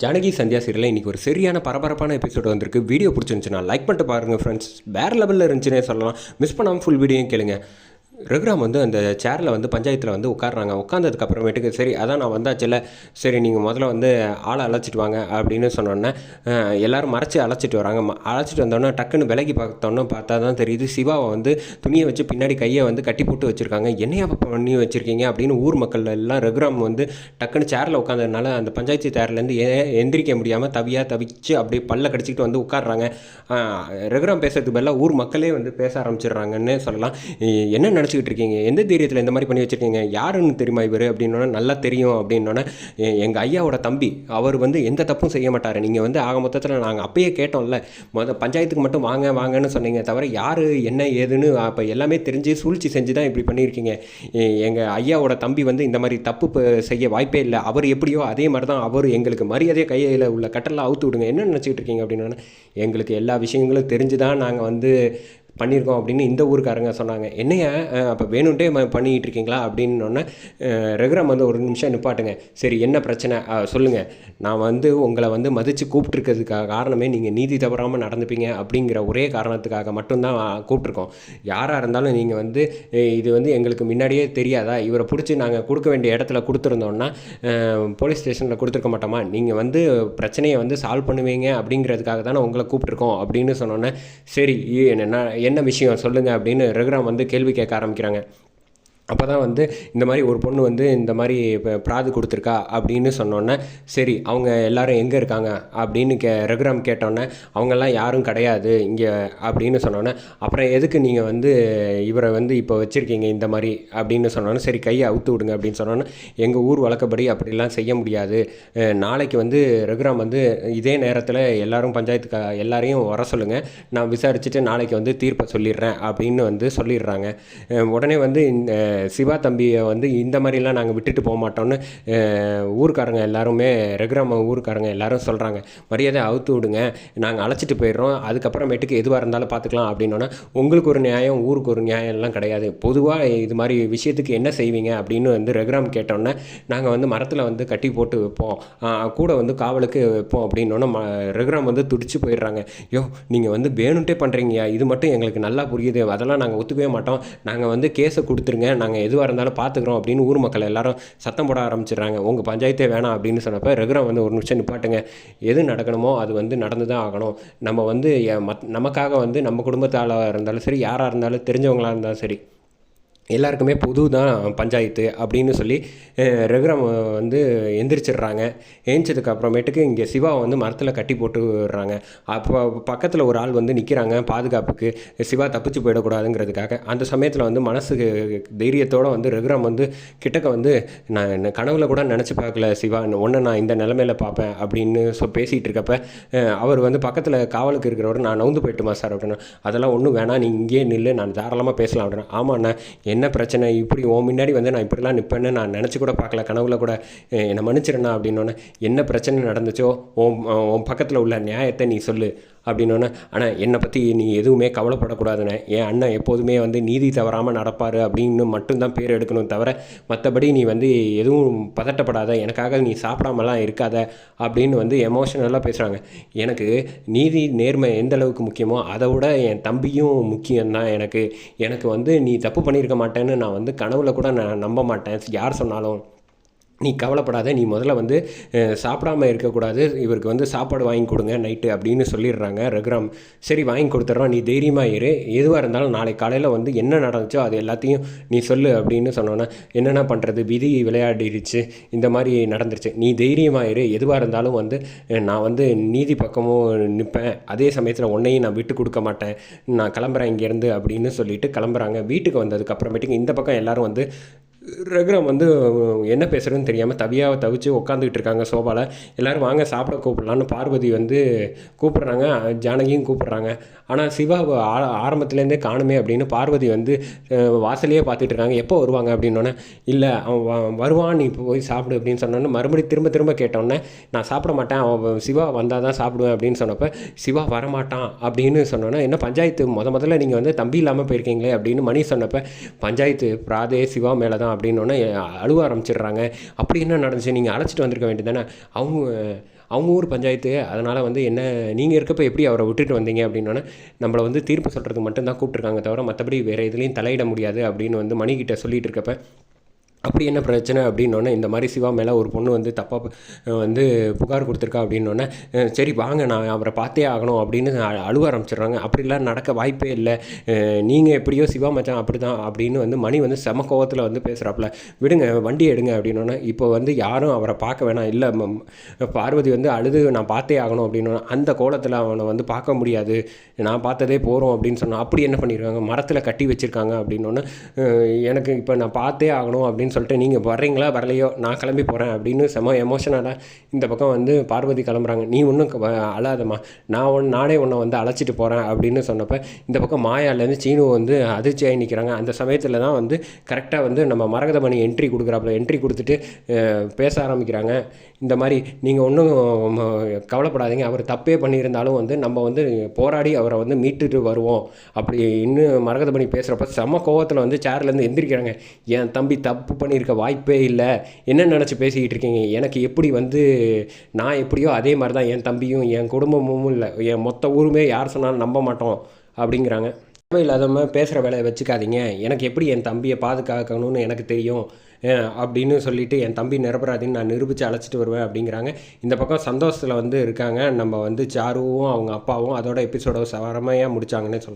ஜானகி சந்தியா சீரியலில் இன்றைக்கி ஒரு சரியான பரபரப்பான எபிசோடு வந்திருக்கு. வீடியோ பிடிச்சிருந்துச்சுன்னா லைக் பண்ணிட்டு பாருங்கள் ஃப்ரெண்ட்ஸ். வேறு லெவலில் இருந்துச்சுன்னே சொல்லலாம். மிஸ் பண்ணாமல் ஃபுல் வீடியோயும் கேளுங்க. ரகுராம் வந்து அந்த சேரில் வந்து பஞ்சாயத்தில் வந்து உட்காடுறாங்க. உட்காந்ததுக்கு அப்புறமேட்டுக்கு சரி அதான் நான் வந்தாச்சுல்ல, சரி நீங்கள் முதல்ல வந்து ஆளை அழைச்சிட்டு வாங்க அப்படின்னு சொன்னோன்னே எல்லோரும் மறைச்சி அழைச்சிட்டு வராங்க. அழைச்சிட்டு வந்தோடனே டக்குன்னு விலகி பார்த்தா தான் தெரியுது சிவாவை வந்து துணியை வச்சு பின்னாடி கையை வந்து கட்டி போட்டு வச்சுருக்காங்க. என்னையா பண்ணி வச்சுருக்கீங்க அப்படின்னு ஊர் மக்கள் எல்லாம் ரகுராம் வந்து டக்குன்னு சேரில் உட்காந்ததுனால அந்த பஞ்சாயத்து சேர்லேருந்து எந்திரிக்க முடியாமல் தவிச்சு அப்படியே பல்ல கடிச்சிக்கிட்டு வந்து உட்காடுறாங்க. ரகுராம் பேசுறதுக்கு பதிலாக ஊர் மக்களே வந்து பேச ஆரம்பிச்சிடுறாங்கன்னு சொல்லலாம். என்ன நினச்சிக்கிட்டு இருக்கீங்க, எந்த தைரியத்தில் இந்த மாதிரி பண்ணி வச்சுருக்கீங்க, யாருன்னு தெரியுமா இவர் அப்படின்னோடனே நல்லா தெரியும் அப்படின்னோடனே எங்கள் ஐயாவோட தம்பி, அவர் வந்து எந்த தப்பும் செய்ய மாட்டார். நீங்கள் வந்து ஆக மொத்தத்தில் நாங்கள் அப்பயே கேட்டோம்ல, பஞ்சாயத்துக்கு மட்டும் வாங்கன்னு சொன்னீங்க தவிர யார் என்ன ஏதுன்னு அப்போ எல்லாமே தெரிஞ்சு சூழ்ச்சி செஞ்சு தான் இப்படி பண்ணியிருக்கீங்க. எங்கள் ஐயாவோட தம்பி வந்து இந்த மாதிரி தப்பு செய்ய வாய்ப்பே இல்லை. அவர் எப்படியோ அதே மாதிரி தான் அவர் எங்களுக்கு மரியாதையை கையில் உள்ள கட்டெல்லாம் அவுத்து விடுங்க, என்ன நினச்சிக்கிட்டு இருக்கீங்க அப்படின்னோடனே எங்களுக்கு எல்லா விஷயங்களும் தெரிஞ்சு தான் நாங்கள் வந்து பண்ணியிருக்கோம் அப்படின்னு இந்த ஊருக்காரங்க சொன்னாங்க. என்னைய அப்போ வேணுன்ட்டே பண்ணிக்கிட்டு இருக்கீங்களா அப்படின்னோடனே ரகுராம் வந்து ஒரு நிமிஷம் நிப்பாட்டுங்க, சரி என்ன பிரச்சனை சொல்லுங்கள், நான் வந்து உங்களை வந்து மதித்து கூப்பிட்ருக்கிறதுக்காக காரணமே நீங்கள் நீதி தவறாமல் நடந்துப்பீங்க அப்படிங்கிற ஒரே காரணத்துக்காக மட்டும்தான் கூப்பிட்ருக்கோம். யாராக இருந்தாலும் நீங்கள் வந்து இது வந்து எங்களுக்கு முன்னாடியே தெரியாதா, இவரை பிடிச்சி நாங்கள் கொடுக்க வேண்டிய இடத்துல கொடுத்துருந்தோன்னா போலீஸ் ஸ்டேஷனில் கொடுத்துருக்க மாட்டோமா, நீங்கள் வந்து பிரச்சனையை வந்து சால்வ் பண்ணுவீங்க அப்படிங்கிறதுக்காக தானே உங்களை கூப்பிட்ருக்கோம் அப்படின்னு சொன்னோன்னே சரி என்ன விஷயம் சொல்லுங்கள் அப்படின்னு ரகுராம் வந்து கேள்வி கேட்க ஆரம்பிக்கிறாங்க. அப்போ தான் வந்து இந்த மாதிரி ஒரு பொண்ணு வந்து இந்த மாதிரி இப்போ பிராது கொடுத்துருக்கா அப்படின்னு சொன்னோன்னே சரி அவங்க எல்லோரும் எங்கே இருக்காங்க அப்படின்னு ரகுராம் கேட்டோன்னே அவங்கெல்லாம் யாரும் கிடையாது இங்கே அப்படின்னு சொன்னோன்னே அப்புறம் எதுக்கு நீங்கள் வந்து இவரை வந்து இப்போ வச்சுருக்கீங்க இந்த மாதிரி அப்படின்னு சொன்னோன்னே சரி கையை அவுத்து விடுங்க அப்படின்னு சொன்னோன்னே எங்கள் ஊர் வழக்கப்படி அப்படிலாம் செய்ய முடியாது, நாளைக்கு வந்து ரகுராம் வந்து இதே நேரத்தில் எல்லோரும் பஞ்சாயத்துக்கு எல்லாரையும் வர சொல்லுங்கள், நான் விசாரிச்சுட்டு நாளைக்கு வந்து தீர்ப்பை சொல்லிடுறேன் அப்படின்னு வந்து சொல்லிடுறாங்க. உடனே வந்து சிவா தம்பியை வந்து இந்த மாதிரிலாம் நாங்கள் விட்டுட்டு போக மாட்டோம்னு ஊருக்காரங்க எல்லாருமே ரகுராம் ஊருக்காரங்க எல்லாரும் சொல்கிறாங்க. மரியாதை அவுத்து விடுங்க, நாங்கள் அழைச்சிட்டு போயிடுறோம், அதுக்கப்புறமேட்டுக்கு எதுவாக இருந்தாலும் பார்த்துக்கலாம் அப்படின்னோன்னா உங்களுக்கு ஒரு நியாயம் ஊருக்கு ஒரு நியாயம் எல்லாம் கிடையாது, பொதுவாக இது மாதிரி விஷயத்துக்கு என்ன செய்வீங்க அப்படின்னு வந்து ரகுராம் கேட்டோன்னே நாங்கள் வந்து மரத்தில் வந்து கட்டி போட்டு வைப்போம், கூட வந்து காவலுக்கு வைப்போம் அப்படின்னோன்னா ரகுராம் வந்து துடிச்சு போயிடுறாங்க. யோ நீங்கள் வந்து வேணுன்ட்டே பண்ணுறீங்கயா, இது மட்டும் எங்களுக்கு நல்லா புரியுது, அதெல்லாம் நாங்கள் ஒத்துக்கவே மாட்டோம், நாங்கள் வந்து கேஸை கொடுத்துருங்க, நாங்கள் எதுவாக இருந்தாலும் பார்த்துக்குறோம் அப்படின்னு ஊர் மக்கள் எல்லாரும் சத்தம் போட ஆரம்பிச்சிடுறாங்க. உங்கள் பஞ்சாயத்தே வேணாம் அப்படின்னு சொன்னப்போ ரகுராம் வந்து ஒரு நிமிஷம் நிப்பாட்டுங்க, எது நடக்கணுமோ அது வந்து நடந்து தான் ஆகணும், நம்ம வந்து நமக்காக வந்து நம்ம குடும்பத்தால் இருந்தாலும் சரி யாராக இருந்தாலும் தெரிஞ்சவங்களாக இருந்தாலும் சரி எல்லாருக்குமே பொது தான் பஞ்சாயத்து அப்படின்னு சொல்லி ரகுராம் வந்து எந்திரிச்சிடுறாங்க. ஏந்திச்சதுக்கு அப்புறமேட்டுக்கு இங்கே சிவாவை வந்து மரத்தில் கட்டி போட்டு விடுறாங்க. அப்போ பக்கத்தில் ஒரு ஆள் வந்து நிற்கிறாங்க பாதுகாப்புக்கு, சிவா தப்பிச்சு போயிடக்கூடாதுங்கிறதுக்காக. அந்த சமயத்தில் வந்து மனசுக்கு தைரியத்தோடு வந்து ரகுராம் வந்து கிட்டக்க வந்து நான் கனவுல கூட நினச்சி பார்க்கல சிவா ஒன்று நான் இந்த நிலமையில பார்ப்பேன் அப்படின்னு பேசிகிட்டு இருக்கப்ப அவர் வந்து பக்கத்தில் காவலுக்கு இருக்கிறவர் நான் நவுந்து போயிட்டுமா சார் அப்படின்னா, அதெல்லாம் ஒன்றும் வேணாம், நீ இங்கேயே நில்லு, நான் தாராளமாக பேசலாம் அப்படின்னா. ஆமாண்ணா என்ன பிரச்சனை, இப்படி உன் முன்னாடி வந்து நான் இப்படிலாம் நிற்பேன்னு நான் நினச்சி கூட பார்க்கல, கனவுல கூட, என்னை மன்னிச்சிடண்ணா அப்படின்னோடனே என்ன பிரச்சனை நடந்துச்சோ உன் பக்கத்தில் உள்ள நியாயத்தை நீ சொல்லு அப்படின்னோடனே, ஆனால் என்னை பற்றி நீ எதுவுமே கவலைப்படக்கூடாதுண்ணே, என் அண்ணன் எப்போதுமே வந்து நீதி தவறாமல் நடப்பார் அப்படின்னு மட்டும்தான் பேர் எடுக்கணும் தவிர மற்றபடி நீ வந்து எதுவும் பதட்டப்படாத, எனக்காக நீ சாப்பிடாமலாம் இருக்காத அப்படின்னு வந்து எமோஷனலாக பேசுகிறாங்க. எனக்கு நீதி நேர்மை எந்த அளவுக்கு முக்கியமோ அதை விட என் தம்பியும் முக்கியம்தான் எனக்கு, எனக்கு வந்து நீ தப்பு பண்ணியிருக்க மாட்டேன்னு நான் வந்து கனவுல கூட நான் நம்ப மாட்டேன் யார் சொன்னாலும், நீ கவலைப்படாத, நீ முதல்ல வந்து சாப்பிடாமல் இருக்கக்கூடாது, இவருக்கு வந்து சாப்பாடு வாங்கி கொடுங்க நைட்டு அப்படின்னு சொல்லிடுறாங்க ரகுராம். சரி வாங்கி கொடுத்துட்றோம், நீ தைரியமாக இரு, எதுவாக இருந்தாலும் நாளைக்கு காலையில் வந்து என்ன நடந்துச்சோ அது எல்லாத்தையும் நீ சொல்லு அப்படின்னு சொன்னோன்னா என்னென்ன பண்ணுறது, விதி விளையாடிடுச்சு, இந்த மாதிரி நடந்துருச்சு, நீ தைரியமாக இரு, எதுவாக இருந்தாலும் வந்து நான் வந்து நீதி பக்கமும் நிற்பேன், அதே சமயத்தில் உன்னையும் நான் விட்டு கொடுக்க மாட்டேன், நான் கிளம்புறேன் இங்கேருந்து அப்படின்னு சொல்லிட்டு கிளம்புறாங்க. வீட்டுக்கு வந்ததுக்கப்புறமேட்டுக்கு இந்த பக்கம் எல்லோரும் வந்து ரகுராம் வந்து என்ன பேசுகிறதுன்னு தெரியாமல் தவிச்சு உட்காந்துக்கிட்டு இருக்காங்க சோபாவில். எல்லோரும் வாங்க சாப்பிட கூப்பிடலான்னு பார்வதி வந்து கூப்பிட்றாங்க, ஜானகியும் கூப்பிட்றாங்க. ஆனால் சிவா ஆரம்பத்துலேருந்தே காணுமே அப்படின்னு பார்வதி வந்து வாசலையே பார்த்துட்டு இருக்காங்க. எப்போ வருவாங்க அப்படின்னோடனே இல்லை அவன் வருவான், நீ இப்போ போய் சாப்பிடு அப்படின்னு சொன்னோன்னே மறுபடியும் திரும்ப கேட்டோன்னே நான் சாப்பிட மாட்டேன், அவன் சிவா வந்தால் தான் சாப்பிடுவேன் அப்படின்னு சொன்னப்போ சிவா வரமாட்டான் அப்படின்னு சொன்னோன்னே என்ன பஞ்சாயத்து முதல்ல நீங்கள் வந்து தம்பி இல்லாமல் போயிருக்கீங்களே அப்படின்னு மணி சொன்னப்போ பஞ்சாயத்து பிராதே சிவா மேலே தான் அப்படின்னோடனே அழுவ ஆரம்பிச்சிடுறாங்க. அப்படி என்ன நடந்துச்சு, நீங்கள் அழைச்சிட்டு வந்திருக்க வேண்டியது தானே, அவங்க அவங்க ஊர் பஞ்சாயத்து, அதனால் வந்து என்ன நீங்கள் இருக்கப்போ எப்படி அவரை விட்டுட்டு வந்தீங்க அப்படின்னோடனே, நம்மளை வந்து தீர்ப்பு சொல்கிறதுக்கு மட்டும்தான் கூப்பிட்ருக்காங்க தவிர மற்றபடி வேறு எதுலேயும் தலையிட முடியாது அப்படின்னு வந்து மணிக்கிட்ட சொல்லிட்டு இருக்கப்ப, அப்படி என்ன பிரச்சனை அப்படின்னோடனே, இந்த மாதிரி சிவா மேலே ஒரு பொண்ணு வந்து தப்பாக வந்து புகார் கொடுத்துருக்கா அப்படின்னோடனே, சரி வாங்க நான் அவரை பார்த்தே ஆகணும் அப்படின்னு அழுவ ஆரம்பிச்சிடுறாங்க. அப்படிலாம் நடக்க வாய்ப்பே இல்லை, நீங்கள் எப்படியோ சிவா மச்சான் அப்படி தான் அப்படின்னு வந்து மணி வந்து செம கோவத்தில் வந்து பேசுகிறாப்புல. விடுங்க வண்டி எடுங்க அப்படின்னோடனே, இப்போ வந்து யாரும் அவரை பார்க்க வேணாம், இல்லை பார்வதி வந்து அழுது நான் பார்த்தே ஆகணும் அப்படின்னோடனே, அந்த கோலத்தில் அவனை வந்து பார்க்க முடியாது, நான் பார்த்ததே போகிறோம் அப்படின்னு சொன்னால், அப்படி என்ன பண்ணியிருக்காங்க, மரத்தில் கட்டி வச்சுருக்காங்க அப்படின்னோடனே, எனக்கு இப்போ நான் பார்த்தே ஆகணும் அப்படின்னு சொல்லிட்டு நீங்கள் வர்றீங்களா வரலையோ நான் கிளம்பி போகிறேன் அப்படின்னு செம எமோஷனலாக இந்த பக்கம் வந்து பார்வதி கிளம்புறாங்க. நீ ஒன்றும் அழாதம்மா, நானே உன்னை வந்து அழைச்சிட்டு போகிறேன் அப்படின்னு சொன்னப்போ, இந்த பக்கம் மாயாலேருந்து சீனு வந்து அதிர்ச்சியாகி நிற்கிறாங்க. அந்த சமயத்தில் தான் வந்து கரெக்டாக வந்து நம்ம மரகதமணி என்ட்ரி கொடுக்குறாப்புல. என்ட்ரி கொடுத்துட்டு பேச ஆரம்பிக்கிறாங்க. இந்த மாதிரி நீங்கள் ஒன்றும் கவலைப்படாதீங்க, அவர் தப்பே பண்ணியிருந்தாலும் வந்து நம்ம வந்து போராடி அவரை வந்து மீட்டுட்டு வருவோம் அப்படி இன்னும் மரகதமணி பேசுகிறப்ப செம கோவத்தில் வந்து சேர்லேருந்து எந்திரிக்கிறாங்க. என் தம்பி தப்பு பண்ணியிருக்க வாய்ப்பே இல்லை, என்ன நினச்சி பேசிக்கிட்டு இருக்கீங்க, எனக்கு எப்படி வந்து நான் எப்படியோ அதே மாதிரி தான் என் தம்பியும் என் குடும்பமும் இல்லை, என் மொத்த ஊருமே யார் சொன்னாலும் நம்ப மாட்டோம் அப்படிங்கிறாங்க. இல்லாத மாதிரி பேசுகிற வேலையை வச்சுக்காதீங்க, எனக்கு எப்படி என் தம்பியை பாதுகாக்கணும்னு எனக்கு தெரியும் அப்படின்னு சொல்லிட்டு என் தம்பி நிரபராதின்னு நான் நிரூபித்து அழைச்சிட்டு வருவேன் அப்படிங்கிறாங்க. இந்த பக்கம் சந்தோஷத்தில் வந்து இருக்காங்க நம்ம வந்து சாருவும் அவங்க அப்பாவும். அதோட எபிசோட செமயா முடிச்சாங்கன்னே சொல்லலாம்.